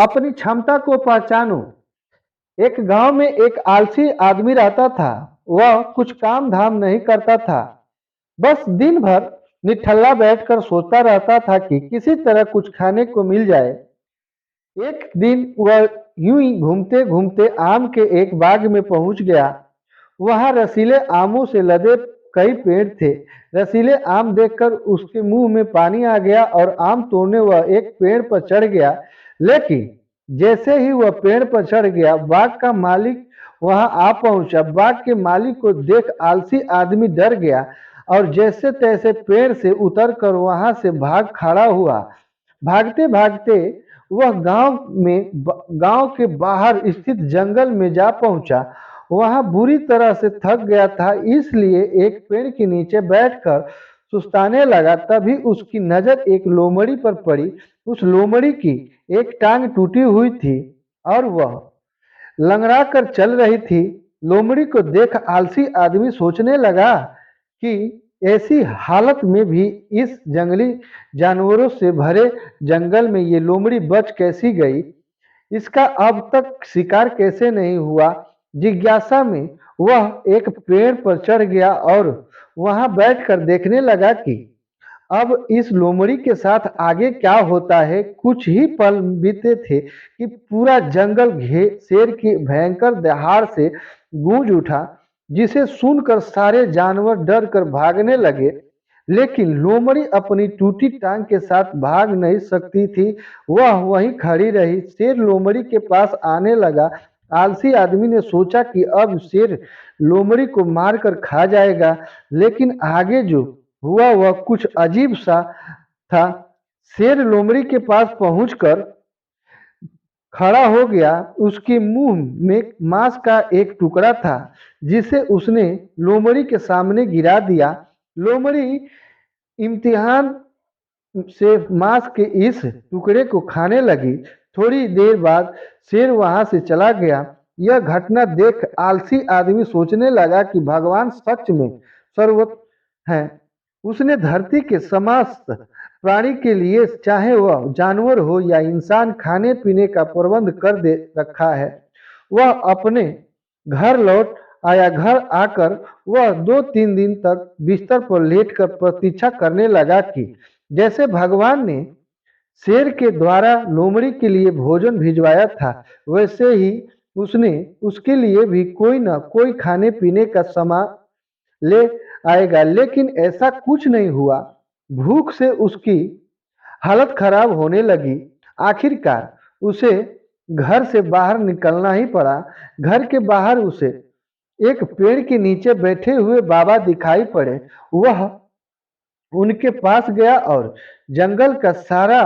अपनी क्षमता को पहचानो। एक गांव में एक आलसी आदमी रहता था। वह कुछ काम धाम नहीं करता था, बस दिन भर निठल्ला बैठकर सोचता रहता था कि किसी तरह कुछ खाने को मिल जाए। एक दिन वह यूं ही घूमते घूमते आम के एक बाग में पहुंच गया। वहां रसीले आमों से लदे कई पेड़ थे। रसीले आम देखकर उसके मुंह में पानी आ गया और आम तोड़ने वह एक पेड़ पर चढ़ गया। लेकिन जैसे ही वह पेड़ पर चढ़ गया, बाग का मालिक वहां आ पहुंचा। बाग के मालिक को देख आलसी आदमी डर गया और जैसे तैसे पेड़ से उतरकर वहां से भाग खड़ा हुआ। भागते भागते वह गांव के बाहर स्थित जंगल में जा पहुंचा। वहां बुरी तरह से थक गया था, इसलिए एक पेड़ के नीचे बैठकर सुस्ताने लगा। तभी उसकी नजर एक लोमड़ी पर पड़ी। उस लोमड़ी की एक टांग टूटी हुई थी और वह लंगड़ा कर चल रही थी। लोमड़ी को देख आलसी आदमी सोचने लगा कि ऐसी हालत में भी इस जंगली जानवरों से भरे जंगल में ये लोमड़ी बच कैसी गई, इसका अब तक शिकार कैसे नहीं हुआ। जिज्ञासा में वह एक पेड़ पर चढ़ गया और वहां बैठकर देखने लगा कि अब इस लोमड़ी के साथ आगे क्या होता है। कुछ ही पल बीते थे कि पूरा जंगल शेर की भयंकर दहाड़ से गूंज उठा, जिसे सुनकर सारे जानवर डर कर भागने लगे। लेकिन लोमड़ी अपनी टूटी टांग के साथ भाग नहीं सकती थी। वह वहीं खड़ी रही। शेर लोमड़ी के पास आने लगा। आलसी आदमी ने सोचा कि अब शेर लोमड़ी को मारकर खा जाएगा, लेकिन आगे जो हुआ वह कुछ अजीब सा था। शेर लोमड़ी के पास पहुंचकर खड़ा हो गया। उसके मुंह में मांस का एक टुकड़ा था, जिसे उसने लोमड़ी के सामने गिरा दिया। लोमड़ी इम्तिहान से मांस के इस टुकड़े को खाने लगी। थोड़ी देर बाद शेर वहां से चला गया। यह घटना देख आलसी आदमी सोचने लगा कि भगवान सच में सर्वोत्तम है। उसने धरती के समस्त प्राणी के लिए, चाहे वह जानवर हो या इंसान, खाने पीने का प्रबंध कर दे रखा है। वह अपने घर लौट आया। घर आकर वह 2-3 दिन तक बिस्तर पर लेटकर प्रतीक्षा करने लगा कि जैसे भगवान ने शेर के द्वारा लोमड़ी के लिए भोजन भिजवाया था, वैसे ही उसने उसके लिए भी कोई न कोई खाने पीने का सामान ले आएगा। लेकिन ऐसा कुछ नहीं हुआ। भूख से उसकी हालत खराब होने लगी। आखिरकार उसे घर से बाहर निकलना ही पड़ा। घर के बाहर उसे एक पेड़ के नीचे बैठे हुए बाबा दिखाई पड़े। वह उनके पास गया और जंगल का सारा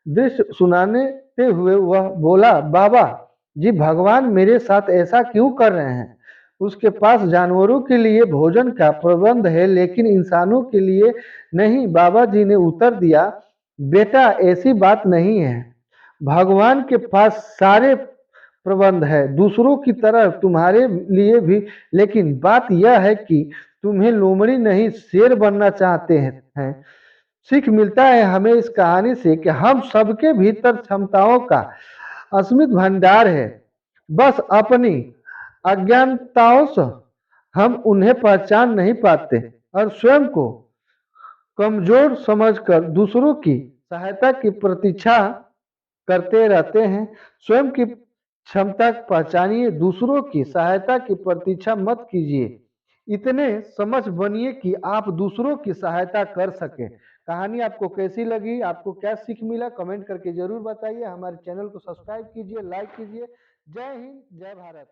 दृश्य सुनाते हुए वह बोला, बाबा जी, भगवान मेरे साथ ऐसा क्यों कर रहे हैं? उसके पास जानवरों के लिए भोजन का प्रबंध है, लेकिन इंसानों के लिए नहीं। बाबा जी ने उत्तर दिया, बेटा ऐसी बात नहीं है। भगवान के पास सारे प्रबंध है, दूसरों की तरह तुम्हारे लिए भी। लेकिन बात यह है कि तुम्हें लोमड़ी नहीं शेर बनना चाहते हैं। सीख मिलता है हमें इस कहानी से कि हम सबके भीतर क्षमताओं का असीमित भंडार है। बस अपनी अज्ञानताओं से हम उन्हें पहचान नहीं पाते और स्वयं को कमजोर समझकर दूसरों की सहायता की प्रतीक्षा करते रहते हैं। स्वयं की क्षमता पहचानिए, दूसरों की सहायता की प्रतीक्षा मत कीजिए। इतने समझ बनिए कि आप दूसरों की सहायता कर सकें। कहानी आपको कैसी लगी, आपको क्या सीख मिला, कमेंट करके जरूर बताइए। हमारे चैनल को सब्सक्राइब कीजिए, लाइक कीजिए। जय हिंद, जय भारत।